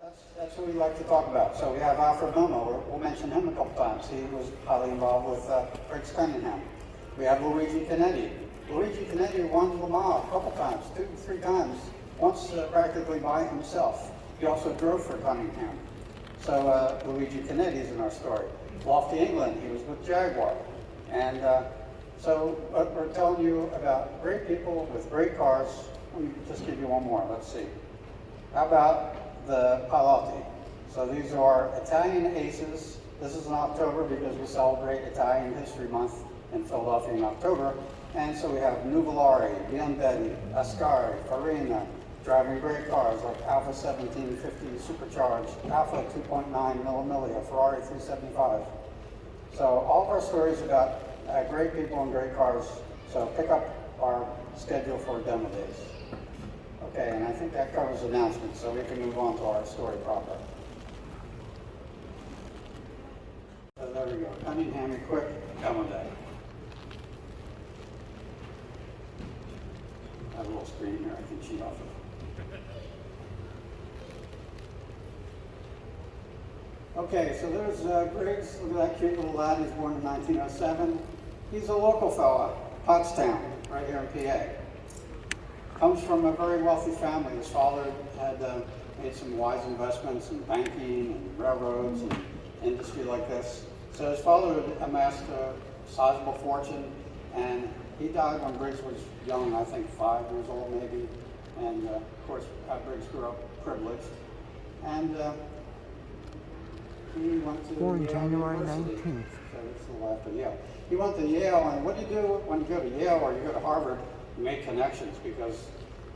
That's what we like to talk about. So we have Alfred Momo. We'll mention him a couple times. He was highly involved with Cunningham. We have Luigi Canetti. Luigi Canetti won Le Mans a couple times, 2 or 3 times, once practically by himself. He also drove for Cunningham. So Luigi Canetti is in our story. Lofty England, he was with Jaguar. And so we're telling you about great people with great cars. Let me just give you one more. Let's see. How about the Pilotti? So these are Italian aces. This is in October because we celebrate Italian History Month in Philadelphia in October. And so we have Nuvolari, Bianbetti, Ascari, Farina, driving great cars like Alfa 1750 Supercharged, Alfa 2.9 Millimilia, Ferrari 375. So all of our stories about great people and great cars. So pick up our schedule for demo days. Okay, and I think that covers announcements, so we can move on to our story proper. So there we go, Cunningham Equipped Demo Day. I have a little screen here I can cheat off of. Okay, so there's Griggs. Look at that cute little lad. He's born in 1907. He's a local fella, Pottstown, right here in PA. Comes from a very wealthy family. His father had made some wise investments in banking and railroads and industry like this. So his father had amassed a sizable fortune, and he died when Briggs was young, I think 5 years old maybe. And of course, Briggs grew up privileged. And he went to born Yale January University. 19th. So this is a little after Yale. He went to Yale, and what do you do when you go to Yale or you go to Harvard? You make connections because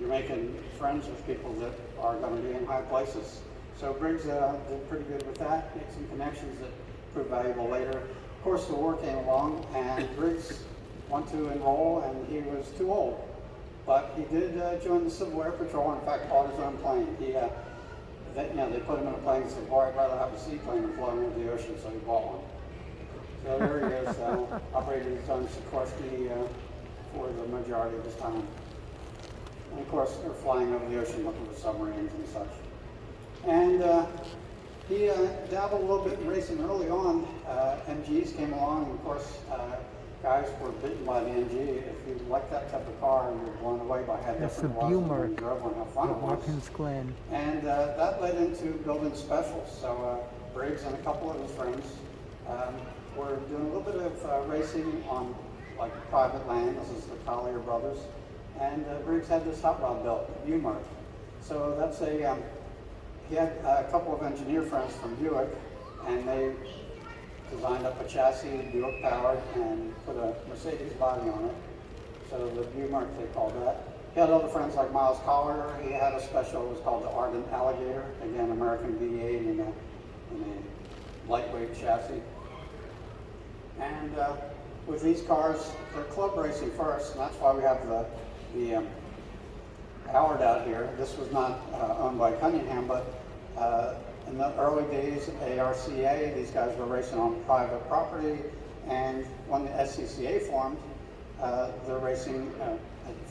you're making friends with people that are going to be in high places. So Briggs did pretty good with that, made some connections that proved valuable later. Of course, the war came along, and Briggs wanted to enroll, and he was too old. But he did join the Civil Air Patrol, and in fact, bought his own plane. They put him in a plane and said, boy, I'd rather have a seaplane than fly over the ocean, so he bought one. So there he is, operating his own Sikorsky for the majority of his time. And of course, they're flying over the ocean looking for submarines and such. And he dabbled a little bit in racing early on. MGs came along, and of course, guys were bitten by the MG. If you like that type of car, you were blown away by how different it was when you drove and how fun it was. Watkins Glen. And that led into building specials. So Briggs and a couple of his friends were doing a little bit of racing on like private land. This is the Collier brothers. And Briggs had this hot rod built, Bumark. So that's he had a couple of engineer friends from Buick, and they designed up a chassis, Buick powered, and put a Mercedes body on it. So the Bumark, they called that. He had other friends like Miles Collier. He had a special, it was called the Ardent Alligator, again, American V8 in a lightweight chassis. And with these cars, they're club racing first, and that's why we have the Howard out here. This was not owned by Cunningham, but in the early days of ARCA, these guys were racing on private property, and when the SCCA formed, they're racing, the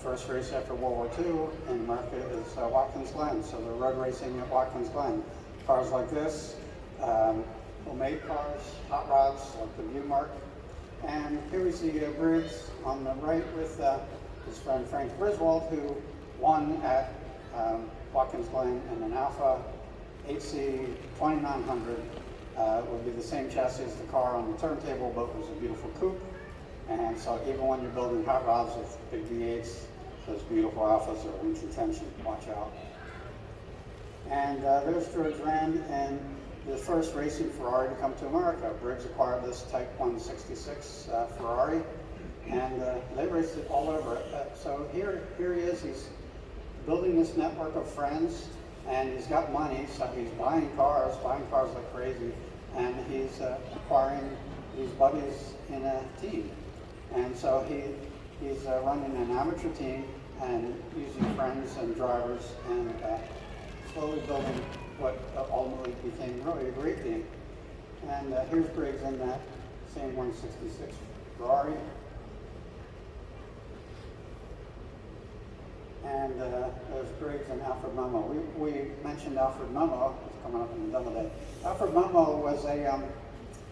first race after World War II in America is Watkins Glen, so they're road racing at Watkins Glen. Cars like this, homemade cars, hot rods like the Bumark. And here we see Briggs on the right with his friend Frank Griswold, who won at Watkins Glen in an Alfa 8C 2900. Would be the same chassis as the car on the turntable, but it was a beautiful coupe. And so even when you're building hot rods with big V8s, those beautiful Alphas are in contention. Watch out. And there's George Rand and the first racing Ferrari to come to America. Briggs acquired this Type 166 Ferrari, and they raced it all over. So here he is. He's building this network of friends, and he's got money, so he's buying cars like crazy, and he's acquiring these buddies in a team. And so he's running an amateur team and using friends and drivers and slowly building what ultimately became really a great team. And here's Briggs in that same 166 Ferrari. And and there's Briggs and Alfred Momo. We mentioned Alfred Momo. It's coming up in the demo day. Alfred Momo was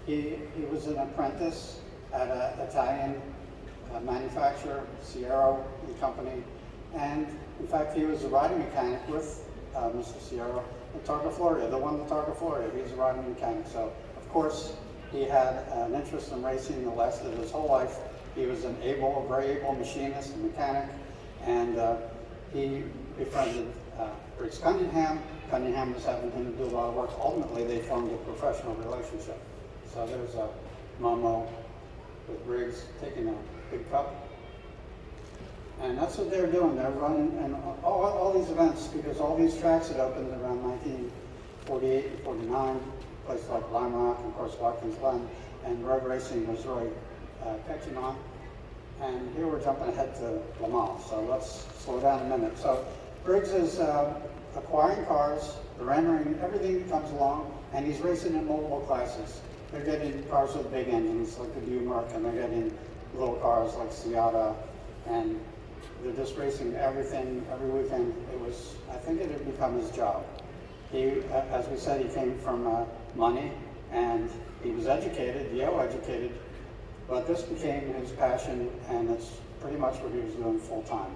he was an apprentice at an Italian manufacturer, Sierra and Company, and in fact he was a riding mechanic with Mr. Sierra in Targa, Florida, the one in Targa, Florida. He was a riding mechanic, so of course he had an interest in racing that lasted his whole life. He was a very able machinist and mechanic, and he befriended Briggs Cunningham. Cunningham was having him do a lot of work. Ultimately, they formed a professional relationship. So there's a Momo with Briggs taking a big cup. And that's what they're doing. They're running and all these events, because all these tracks had opened around 1948 and 49, places like Lime Rock and of course Watkins Glen, and road racing was really catching on. And here we're jumping ahead to Le Mans, so let's slow down a minute. So Briggs is acquiring cars, rendering everything that comes along, and he's racing in multiple classes. They're getting cars with big engines like the Buick, and they're getting little cars like Seata, and they're just racing everything every weekend. I think it had become his job. He, as we said, he came from money, and he was educated, Yale educated, but this became his passion, and it's pretty much what he was doing full time.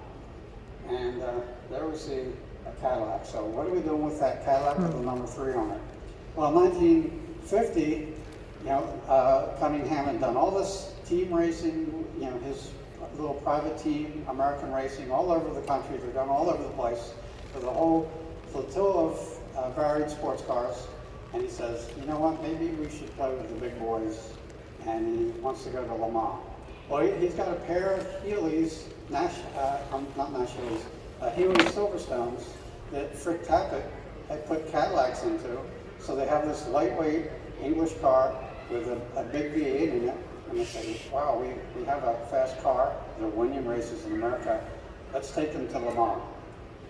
And there we see a Cadillac. So what are we doing with that Cadillac with the number 3 on it? Well, 1950, Cunningham had done all this team racing, his little private team, American racing, all over the country. They're done all over the place for the whole flotilla of varied sports cars. And he says, you know what, maybe we should play with the big boys. And he wants to go to Le Mans. Well, he's got a pair of Healey's, Healey Silverstones that Frick Tappet had put Cadillacs into. So they have this lightweight English car with a big V8 in it. And they say, wow, we have a fast car. They're winning races in America. Let's take them to Le Mans.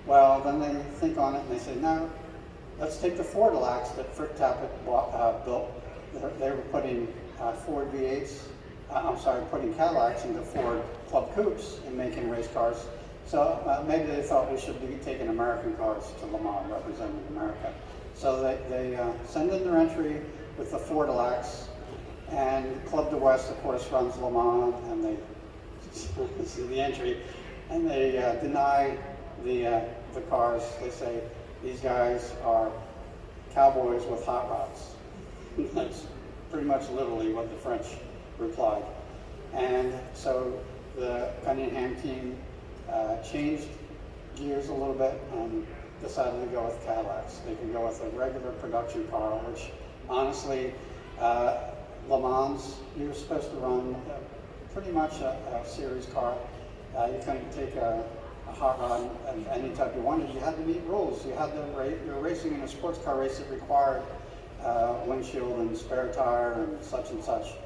Well, then they think on it and they say, no, let's take the Ford Deluxe that Frick Tappet built. They were putting Ford V8s, putting Cadillacs into Ford Club Coupes and making race cars. So maybe they thought we should be taking American cars to Le Mans, representing America. So they send in their entry with the Ford Deluxe, and Club de West, of course, runs Le Mans, and they see the entry, and they deny the cars. They say these guys are cowboys with hot rods. That's pretty much literally what the French replied. And so the Cunningham team changed gears a little bit and decided to go with Cadillacs. They could go with a regular production car, which honestly, Le Mans, you were supposed to run pretty much a series car. You couldn't take a hot rod of any type you wanted. You had to meet rules. You were racing in a sports car race that required windshield and spare tire and such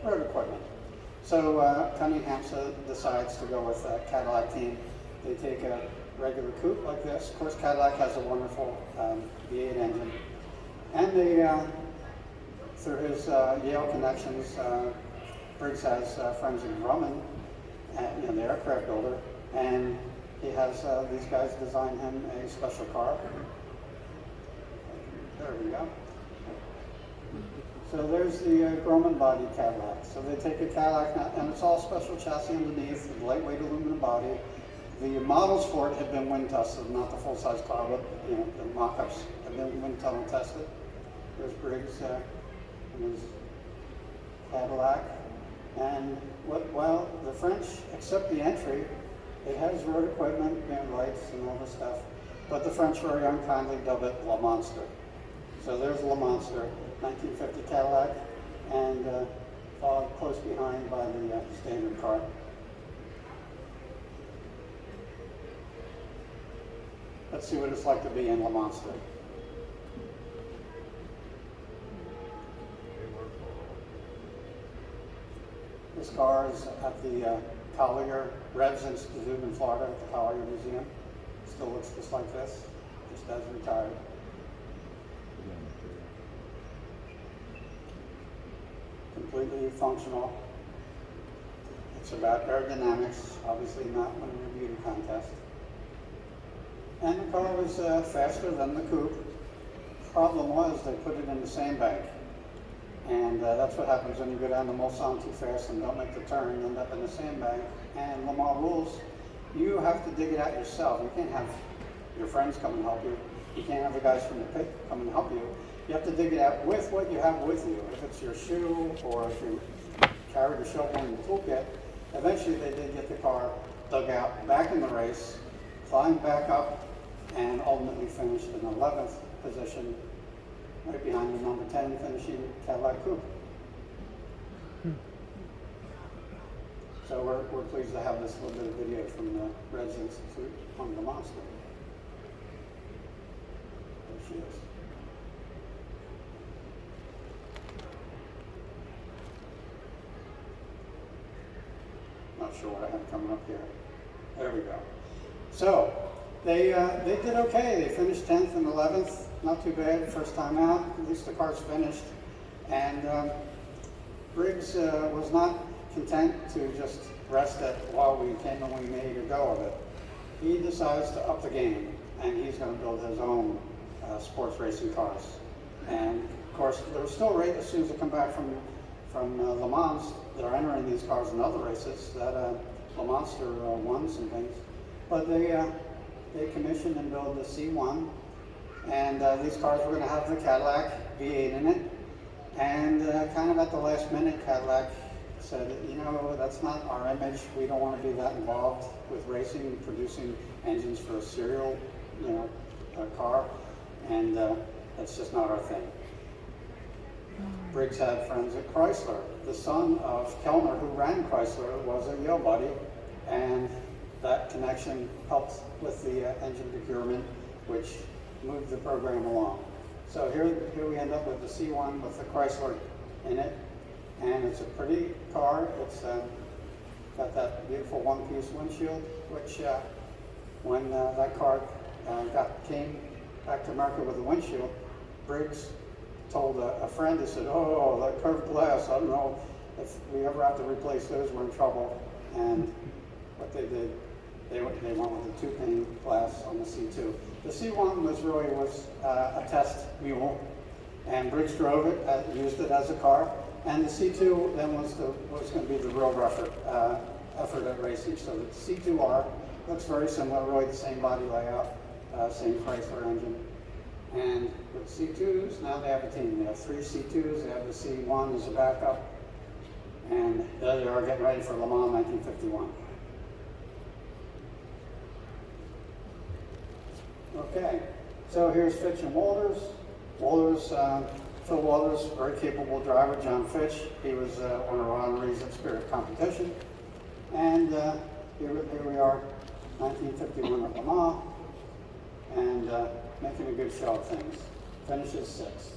road equipment. So Cunningham decides to go with a Cadillac team. They take a regular coupe like this. Of course, Cadillac has a wonderful V8 engine. And they, through his Yale connections, Briggs has friends in Grumman, the aircraft builder, and he has these guys design him a special car. There we go. So there's the Grumman body Cadillac. So they take a Cadillac, and it's all special chassis underneath, a lightweight aluminum body. The models for it have been wind tested, not the full-size car, but the mock-ups have been wind tunnel tested. There's Briggs and his Cadillac. And while the French accept the entry, it has road equipment, lights and all this stuff, but the French very unkindly dub it Le Monster. So there's Le Monster, 1950 Cadillac, and followed close behind by the standard car. Let's see what it's like to be in Le Monster. This car is at the Collier Revs Institute in Florida, at the Collier Museum. Still looks just like this, just as retired. Completely functional. It's about aerodynamics, obviously not winning a beauty contest. and the car was faster than the coupe. Problem was they put it in the sandbank, and that's what happens when you go down the Mulsanne too fast and don't make the turn, you end up in the sandbank. And Le Mans rules, you have to dig it out yourself. You can't have your friends come and help you. You can't have the guys from the pit come and help you. You have to dig it out with what you have with you. If it's your shoe, or if you carried a shovel in the toolkit. Eventually they did get the car dug out back in the race, climbed back up, and ultimately finished in 11th position, right behind the number 10 finishing Cadillac Coupe. So we're pleased to have this little bit of video from the Reds Institute on the monster. There she is. Not sure what I have coming up here. There we go. So they did okay. They finished 10th and 11th. Not too bad. First time out. At least the car's finished. And Briggs was not content to just rest at, well, we came and we made a go of it. He decides to up the game, and he's going to build his own sports racing cars. And of course, they're still right as soon as they come back from Le Mans. They're entering these cars in other races that Le Monster won some things. But they commissioned and built the C1, and these cars were going to have the Cadillac V8 in it. And kind of at the last minute, Cadillac said, you know, that's not our image. We don't want to be that involved with racing and producing engines for a serial, car, and that's just not our thing. Briggs had friends at Chrysler. The son of Kellner, who ran Chrysler, was a Yale buddy, and that connection helped with the engine procurement, which moved the program along. So here we end up with the C1 with the Chrysler in it, and it's a pretty car. It's got that beautiful one-piece windshield, which when that car came back to America with the windshield, Briggs told a friend, he said, oh, that curved glass, I don't know if we ever have to replace those, we're in trouble. And what they did, they went with the two-pane glass on the C2. The C1 was a test mule, and Briggs drove it, used it as a car, and the C2 then was going to be the real effort at racing. So the C2R looks very similar, really the same body layout, same Chrysler engine. And with C2s, now they have a team. They have 3 C2s, they have the C1 as a backup, and there they are getting ready for Le Mans 1951. Okay, so here's Fitch and Walters. Phil Walters, very capable driver. John Fitch, he was one of our honorees at Spirit Competition. And here we are, 1951 at Le Mans, and making a good show of things. Finishes 6th.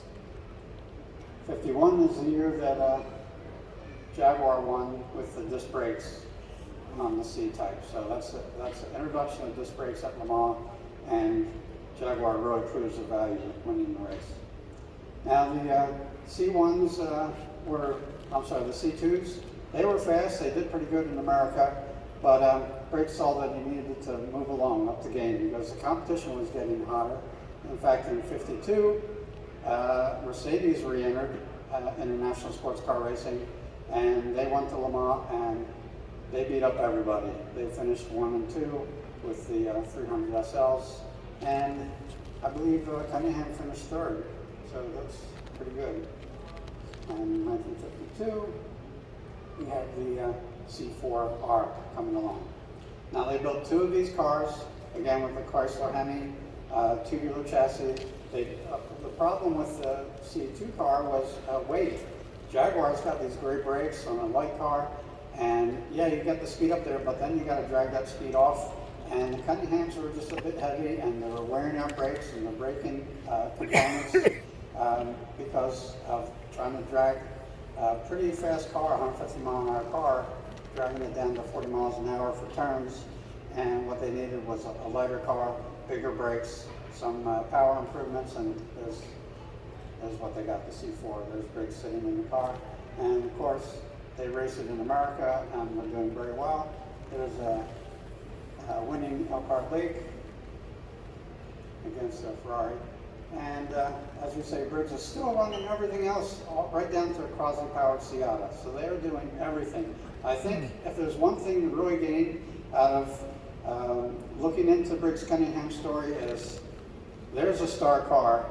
51 is the year that Jaguar won with the disc brakes on the C-type. So that's the introduction of disc brakes at Le Mans, and Jaguar really proves the value of winning the race. Now the C1s the C2s, they were fast. They did pretty good in America, but Briggs saw that he needed to move along up the game because the competition was getting hotter. In fact, in '52, Mercedes re-entered international sports car racing, and they went to Le Mans and they beat up everybody. They finished 1 and 2 with the 300 SLs, and I believe Cunningham finished 3rd, so that's pretty good. And in 1952, we had the C4R coming along. Now they built 2 of these cars, again with the Chrysler Hemi, tubular chassis. The problem with the C2 car was weight. Jaguar's got these great brakes on a light car, and yeah, you get the speed up there, but then you got to drag that speed off. And the Cunninghams were just a bit heavy, and they were wearing out brakes and the braking components because of trying to drag a pretty fast car, 150-mile-an-hour car, dragging it down to 40 miles an hour for turns. And what they needed was a lighter car, bigger brakes, some power improvements, and there's what they got, the C4. There's Briggs sitting in the car. And of course, they race it in America, and they're doing very well. There's winning Elkhart Lake, against Ferrari. And as we say, Briggs is still running everything else, right down to a Crosley-powered Seata. So they're doing everything. I think if there's one thing to really gain out of looking into Briggs Cunningham's story is, there's a star car.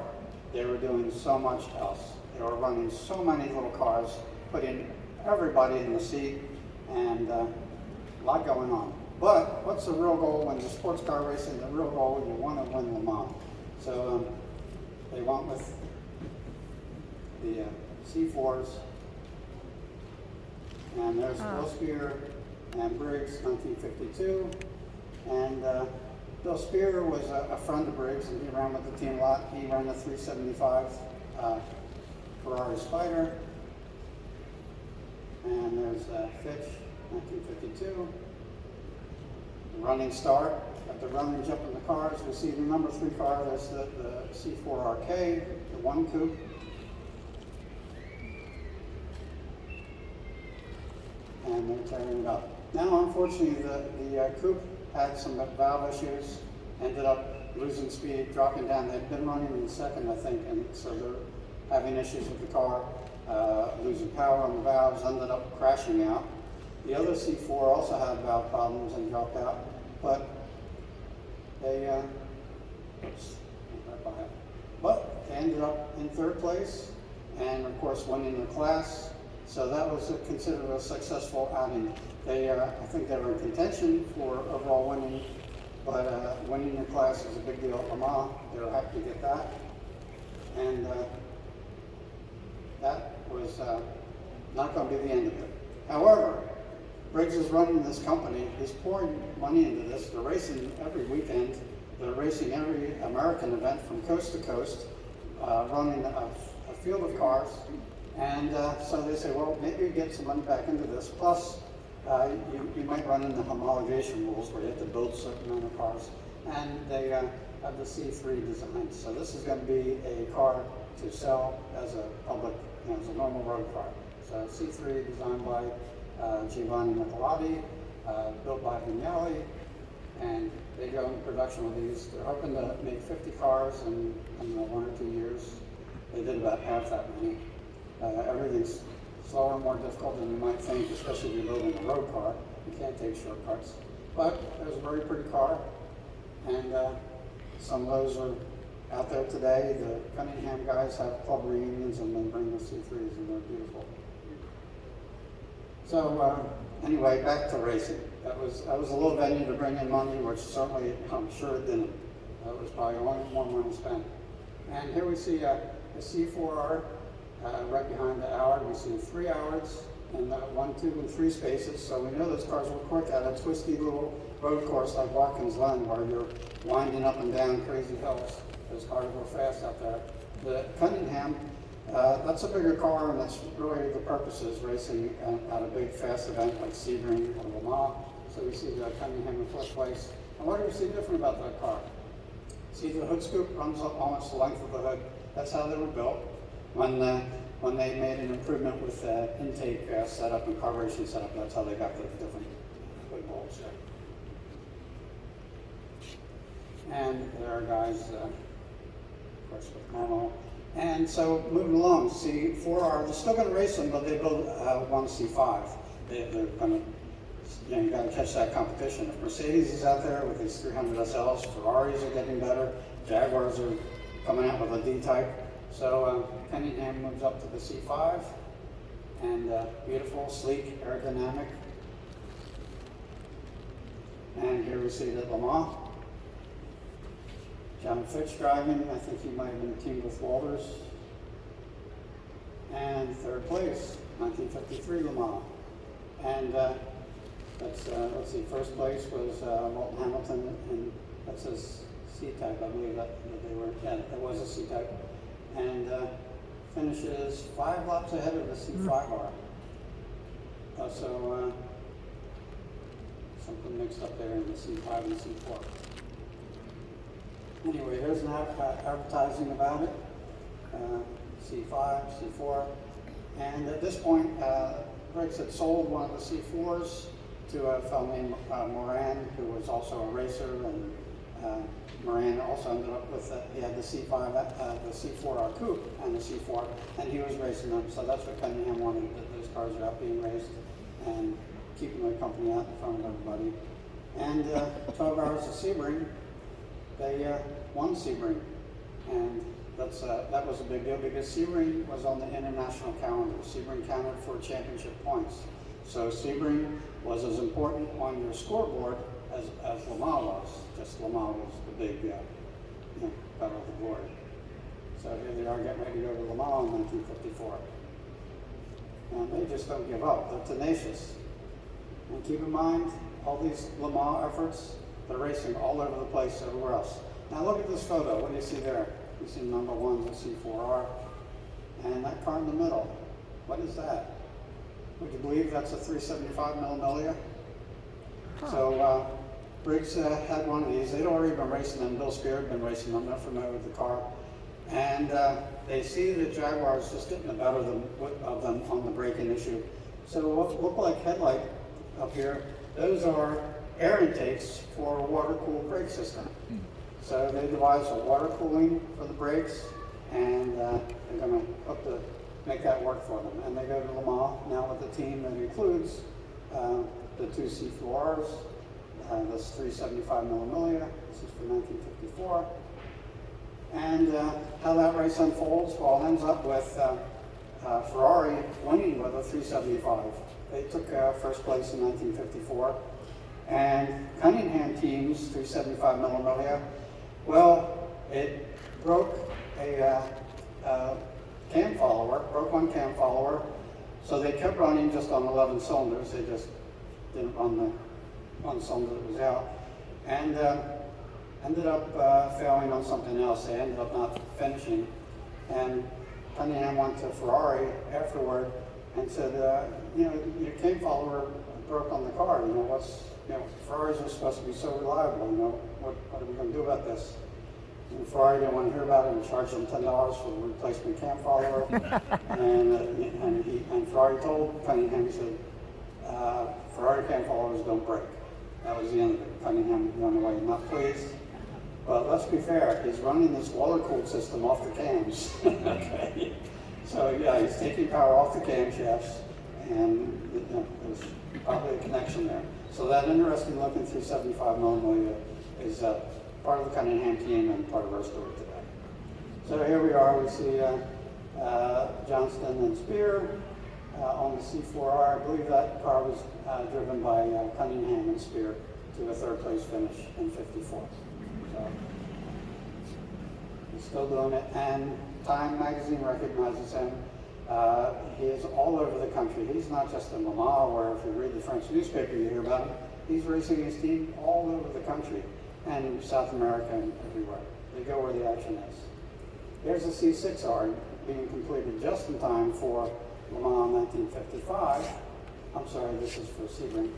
They were doing so much else. They were running so many little cars, putting everybody in the seat, and a lot going on. But what's the real goal when you're sports car racing? The real goal, you want to win Le Mans. So they went with the C4s, and there's Bill Spear and Briggs, 1952. And Bill Spear was a friend of Briggs, and he ran with the team a lot. He ran the 375 Ferrari Spider. And there's Fitch, 1952. Running start. At the running jump in the cars, we see the number 3 car. That's the C4RK, the 1 coupe. And they're tearing it up. Now, unfortunately, the coupe had some valve issues, ended up losing speed, dropping down. They'd been running in second, I think, and so they're having issues with the car, losing power on the valves, ended up crashing out. The other C4 also had valve problems and dropped out, but they, they ended up in 3rd place, and of course winning the class. So that was considered a successful outing. They, I think they were in contention for overall winning, but winning the class is a big deal at Le Mans. They were happy to get that, and that was not going to be the end of it. However, Briggs is running this company. He's pouring money into this. They're racing every weekend. They're racing every American event from coast to coast, running a field of cars. And so they say, well, maybe get some money back into this. Plus, you might run into homologation rules where you have to build a certain amount of cars. And they have the C3 design. So this is going to be a car to sell as a public, as a normal road car. So C3 designed by Giovanni Nicolati, built by Vignali, and they go into production with these. They're hoping to make 50 cars in 1 or 2 years. They did about half that many. Everything's slower and more difficult than you might think, especially if you're building a road car. You can't take shortcuts. But there's a very pretty car, and some of those are out there today. The Cunningham guys have club reunions, and they bring the C3s, and they're beautiful. So anyway, back to racing. That was a little venue to bring in money, which certainly, I'm sure it didn't. That was probably more money spent. And here we see a C4R right behind the Allard. We see 3 Allards and 1, 2, and 3 spaces. So we know those cars will quick at a twisty little road course like Watkins Glen, where you're winding up and down crazy hills. Those cars go fast out there. The Cunningham, that's a bigger car, and that's really the purpose is racing at a big fast event like Sebring or Le Mans. So we see the Cunningham in 4th place. And what do we see different about that car? See, the hood scoop runs up almost the length of the hood. That's how they were built. When they made an improvement with intake setup and carburation setup, that's how they got the different hood bolts there. And there are guys, of course, with Momo. And so moving along, C4R, they're still going to race them, but they build one C5. They're going to, you got to catch that competition. If Mercedes is out there with these 300 SLs, Ferraris are getting better, Jaguars are coming out with a D-type. So Cunningham moves up to the C5, and beautiful, sleek, aerodynamic. And here we see the Le Mans. John Fitch driving. I think he might have been teamed with Walters. And 3rd place, 1953 Le Mans. And let's see, 1st place was Walton Hamilton, and that's his C-type, I believe that they were. Yeah, it was a C-type. And finishes 5 laps ahead of the C5R. So something mixed up there in the C5 and C4. Anyway, here's an advertising about it. C5, C4. And at this point, Briggs had sold one of the C4s to a fellow named Moran, who was also a racer and Moran also ended up with, he had the C5, the C4R coupe and the C4, and he was racing them. So that's what Cunningham wanted, that those cars are out being raced and keeping the company out in front of everybody. And 12 Hours of Sebring, they won Sebring. And that was a big deal because Sebring was on the international calendar. Sebring counted for championship points. So Sebring was as important on your scoreboard as Le Mans was. Just Le Mans was the big battle of the glory. So here they are getting ready to go to Le Mans in 1954. And they just don't give up. They're tenacious. And keep in mind, all these Le Mans efforts, they're racing all over the place everywhere else. Now look at this photo. What do you see there? You see number 1's a C4R. And that car in the middle, what is that? Would you believe that's a 375 millimeter? Huh. So Briggs had one of these. They'd already been racing them. Bill Spear had been racing them. They're familiar with the car. And they see the Jaguars just getting the better of them on the braking issue. So what look like headlight up here, those are air intakes for a water-cooled brake system. So they devised a water cooling for the brakes, and they're going to make that work for them. And they go to Le Mans now with a team that includes the 2 C4Rs, this 375 millimeter. This is from 1954. And how that race unfolds, well, it ends up with Ferrari winning with a 375. They took first place in 1954. And Cunningham team's 375 millimeter, well, it broke a cam follower, broke one cam follower, so they kept running just on 11 cylinders. They just didn't run the one cylinder that was out, and ended up failing on something else. They ended up not finishing, and Cunningham went to Ferrari afterward and said, your cam follower broke on the car. Ferraris are supposed to be so reliable. What are we going to do about this? And Ferrari didn't want to hear about it and charged them $10 for the replacement cam follower. and Ferrari told Cunningham, he said, Ferrari cam followers don't break. That was the end of it. Cunningham went away not pleased. But let's be fair, he's running this water-cooled system off the cams. Okay. So yeah, he's taking power off the camshafts, and there's probably a connection there. So that interesting looking 375 millimeter is part of the Cunningham team and part of our story today. So here we are, we see Johnston and Spear on the C4R. I believe that car was driven by Cunningham and Spear to a third place finish in 54. So he's still doing it, and Time magazine recognizes him. He is all over the country. He's not just in Le Mans, where if you read the French newspaper you hear about him. He's racing his team all over the country and in South America and everywhere. They go where the action is. Here's the C6R being completed just in time for Le Mans 1955. I'm sorry, this is for Sebring.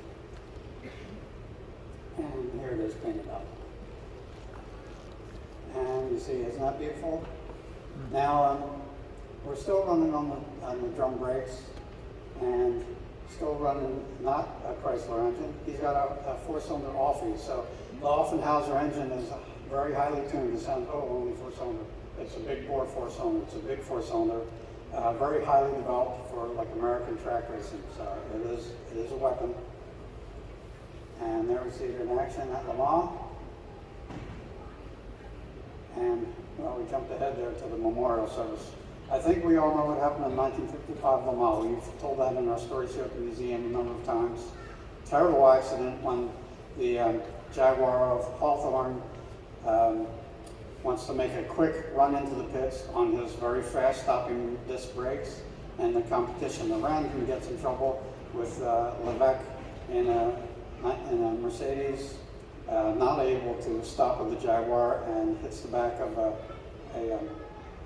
And here it is painted up. And you see, isn't that beautiful? Now, we're still running on the drum brakes and still running not a Chrysler engine. He's got a 4-cylinder Offie, so the Offenhauser engine is very highly tuned. It sounds, only 4-cylinder. It's a big bore 4-cylinder. It's a big 4-cylinder, very highly developed for like American track racing. So it is a weapon. And there we see it in action at Le Mans. And well, we jumped ahead there to the memorial service. I think we all know what happened in 1955 Le Mans. We've told that in our stories here at the museum a number of times. Terrible accident when the Jaguar of Hawthorne wants to make a quick run into the pits on his very fast stopping disc brakes, and the competition around him gets in trouble with Levesque in a Mercedes, not able to stop with the Jaguar, and hits the back of a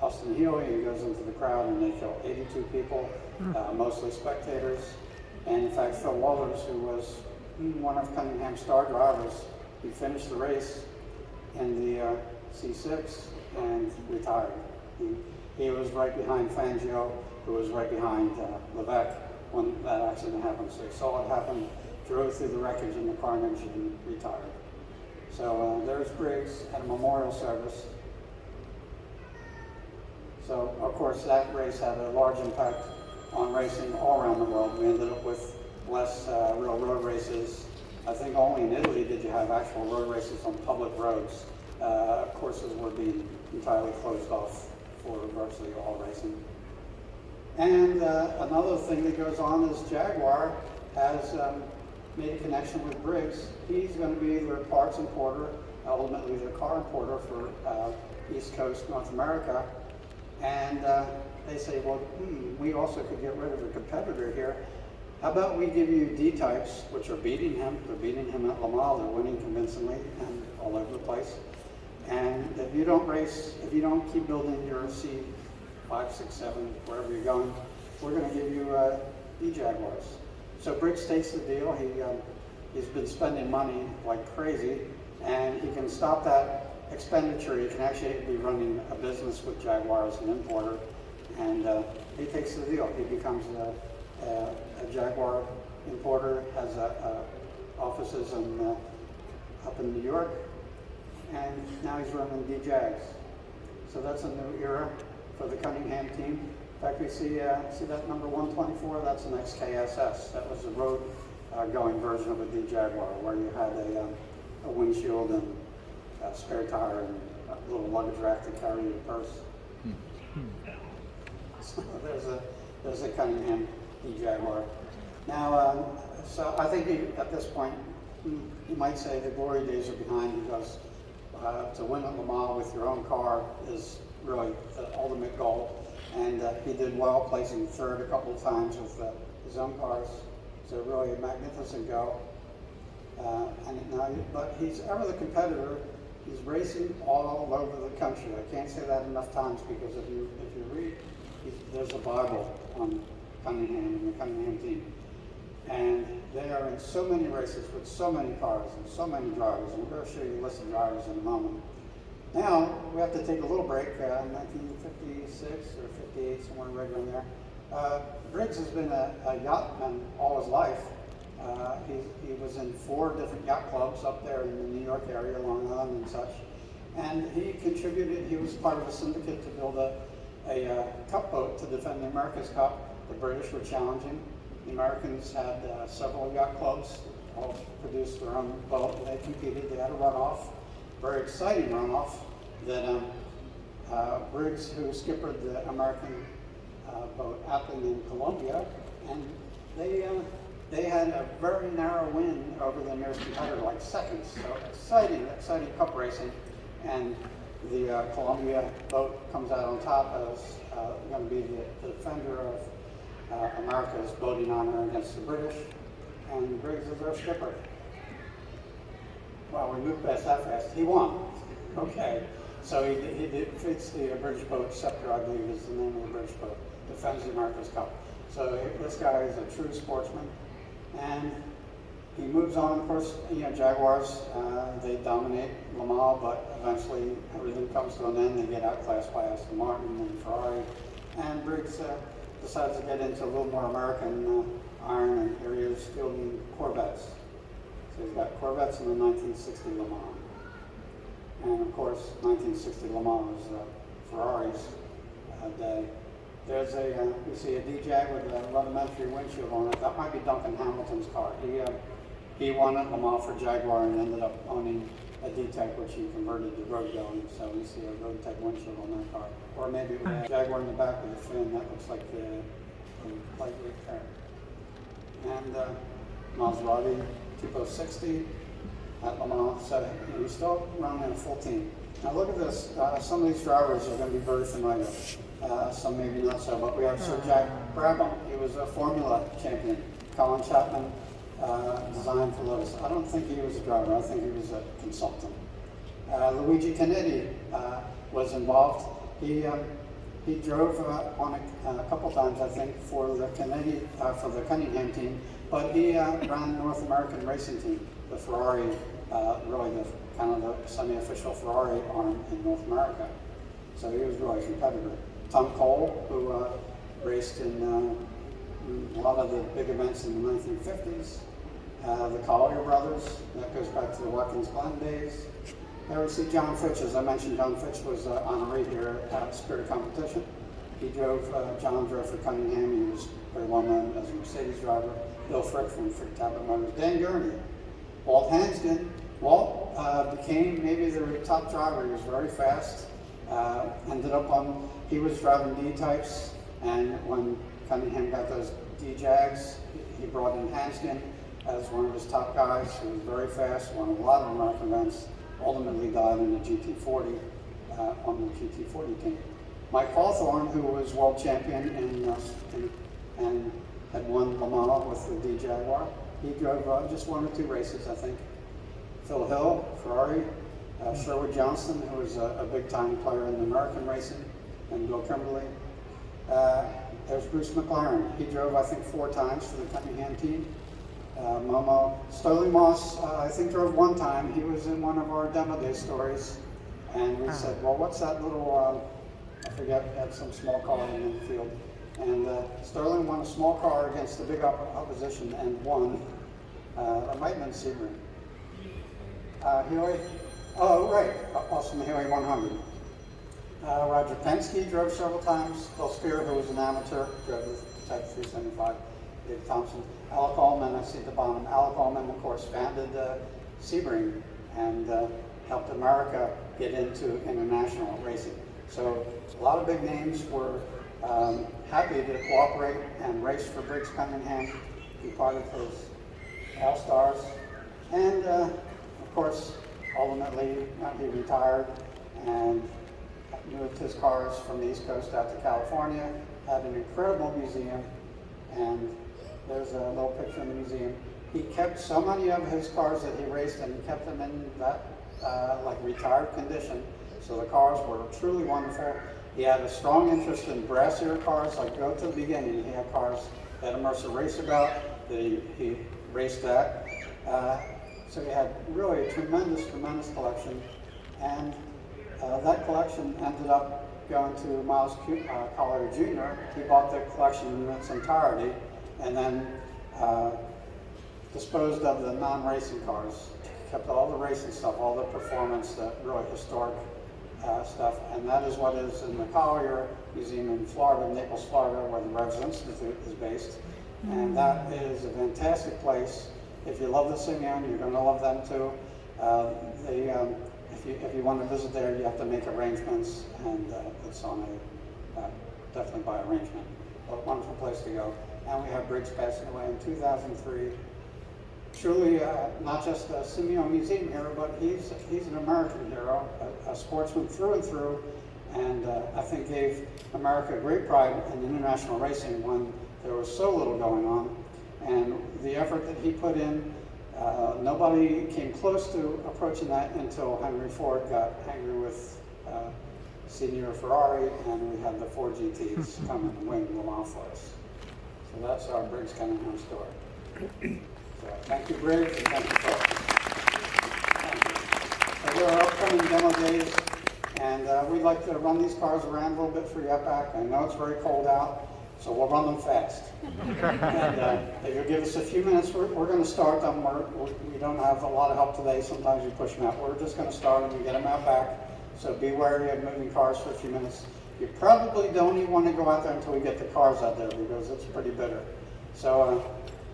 Austin Healey, and goes into the crowd, and they kill 82 people, mostly spectators. And in fact, Phil Walters, who was one of Cunningham's star drivers, he finished the race in the C6 and retired. He was right behind Fangio, who was right behind Levesque when that accident happened. So he saw it happen, drove through the wreckage in the car, and retired. So there's Briggs at a memorial service. So of course that race had a large impact on racing all around the world. We ended up with less real road races. I think only in Italy did you have actual road races on public roads. Courses were being entirely closed off for virtually all racing. And another thing that goes on is Jaguar has made a connection with Briggs. He's going to be their parts importer, ultimately their car importer for East Coast North America. And they say, well, we also could get rid of a competitor here. How about we give you D-types, which are beating him. They're beating him at Le Mans. They're winning convincingly and all over the place. And if you don't race, if you don't keep building your C5, 6, 7, wherever you're going, we're going to give you D-Jaguars. So Briggs takes the deal. He's been spending money like crazy, and he can stop that expenditure. He can actually be running a business with Jaguar as an importer, and he takes the deal. He becomes a Jaguar importer, has offices up in New York, and now he's running D-Jags. So that's a new era for the Cunningham team. In fact, we see that number 124, that's an XKSS. That was the road going version of a D-Jaguar, where you had a windshield and a spare tire and a little luggage rack to carry your purse. So there's a Cunningham D-Jaguar. Now, so I think at this point, you might say the glory days are behind, because to win at Le Mans with your own car is really the ultimate goal. And he did well, placing third a couple of times with his own cars. So really a magnificent go. But he's ever the competitor. He's racing all over the country. I can't say that enough times, because if you read, there's a Bible on Cunningham and the Cunningham team. And they are in so many races with so many cars and so many drivers. And we're going to show you a list of drivers in a moment. Now, we have to take a little break, 1956 or 58, somewhere right around there. Briggs has been a yachtman all his life. He was in 4 different yacht clubs up there in the New York area, Long Island and such. And he contributed, he was part of a syndicate to build a cup boat to defend the America's Cup. The British were challenging. The Americans had several yacht clubs, all produced their own boat, and they competed. They had a runoff. Very exciting runoff that Briggs, who skippered the American boat Appling in Colombia, and they had a very narrow win over the nearest competitor, like seconds. So exciting cup racing, and the Colombia boat comes out on top as going to be the defender of America's boating honor against the British, and Briggs is their skipper. Well, we moved past that fast. He won. Okay. So he defeats the British boat. Scepter, I believe, is the name of the British boat. Defends the America's Cup. So this guy is a true sportsman. And he moves on. Of course, Jaguars, they dominate Le Mans, but eventually everything comes to an end. They get outclassed by Aston Martin and Ferrari. And Briggs decides to get into a little more American iron, and here he is fielding Corvettes. So he's got Corvettes in the 1960 Le Mans. And of course, 1960 Le Mans was Ferrari's day. There's we see a D-Jag with a rudimentary windshield on it. That might be Duncan Hamilton's car. He won at Le Mans for Jaguar and ended up owning a D-Type, which he converted to road going. So we see a road type windshield on that car. Or maybe it was a Jaguar in the back with a fin. That looks like the lightweight car. And Maserati Tipo 60 at Le Mans. So we still run in a full team. Now look at this. Some of these drivers are going to be very familiar. Some maybe not so, but we have Sir Jack Brabham. He was a Formula champion. Colin Chapman designed for Lotus. I don't think he was a driver. I think he was a consultant. Luigi Canetti was involved. He drove on a couple times, I think, for the Cunningham team. But he ran the North American racing team, the Ferrari, really the kind of the semi-official Ferrari arm in North America. So he was really a competitor. Tom Cole, who raced in a lot of the big events in the 1950s. The Collier brothers, that goes back to the Watkins Glen days. There we see John Fitch. As I mentioned, John Fitch was honoree here at Spirit Competition. John drove for Cunningham. He was very well known as a Mercedes driver. Bill Frick from Frick Tablet Motors. Dan Gurney. Walt Hanskin. Walt became maybe their top driver. He was very fast. Ended up he was driving D-types, and when Cunningham got those D-Jags, he brought in Hanskin as one of his top guys. He was very fast, won a lot of American events, ultimately died in the GT40 on the GT40 team. Mike Hawthorne, who was world champion and had won Le Mans with the D-Jaguar, he drove just 1 or 2 races, I think. Phil Hill, Ferrari, Sherwood Johnston, who was a big-time player in American racing, and Bill Kimberly. There's Bruce McLaren. He drove, I think, 4 times for the Cunningham team. Momo. Sterling Moss, I think, drove 1 time. He was in one of our demo day stories. And we said, well, what's that little, I forget, had some small car in the field. And Sterling won a small car against the big opposition and won. It might have been Sebring. Healy. Oh, right. Austin Healy 100. Roger Penske drove several times. Bill Spear, who was an amateur, drove the Type 375. Dave Thompson. Alec Allman, I see at the bottom. Alec Allman, of course, founded Sebring and helped America get into international racing. So a lot of big names were happy to cooperate and race for Briggs Cunningham, be part of his All-Stars. And of course, ultimately, he retired and moved his cars from the East Coast out to California, had an incredible museum, and there's a little picture in the museum. He kept so many of his cars that he raced, and he kept them in that like retired condition. So the cars were truly wonderful. He had a strong interest in brassier cars, like go to the beginning. He had cars that a Mercer Raceabout that he raced at. So he had really a tremendous collection. And that collection ended up going to Miles Collier Jr. He bought the collection in its entirety and then disposed of the non-racing cars. Kept all the racing stuff, all the performance, the really historic stuff. And that is what is in the Collier Museum in Florida, Naples, Florida, where the Revs Institute is based. And that is a fantastic place. If you love the Simeone, you're going to love them too. If you want to visit there, you have to make arrangements, and it's on definitely by arrangement. But a wonderful place to go. And we have Briggs passing away in 2003. Truly, not just a Simeone Museum hero, but he's an American hero, a sportsman through and through, and I think gave America great pride in international racing when there was so little going on. And the effort that he put in, nobody came close to approaching that until Henry Ford got angry with Senior Ferrari, and we had the 4 GTs come and win Le Mans for us. So that's our Briggs Cunningham story. So thank you, Briggs, and thank you, folks. So there are upcoming demo days, and we'd like to run these cars around a little bit for you up back. I know it's very cold out, so we'll run them fast. And if you'll give us a few minutes, we're going to start them. We don't have a lot of help today. Sometimes we push them out. We're just going to start them and get them out back. So be wary of moving cars for a few minutes. You probably don't even want to go out there until we get the cars out there because it's pretty bitter. So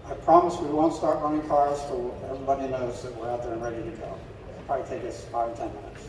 I promise we won't start running cars till everybody knows that we're out there and ready to go. It'll probably take us 5 or 10 minutes.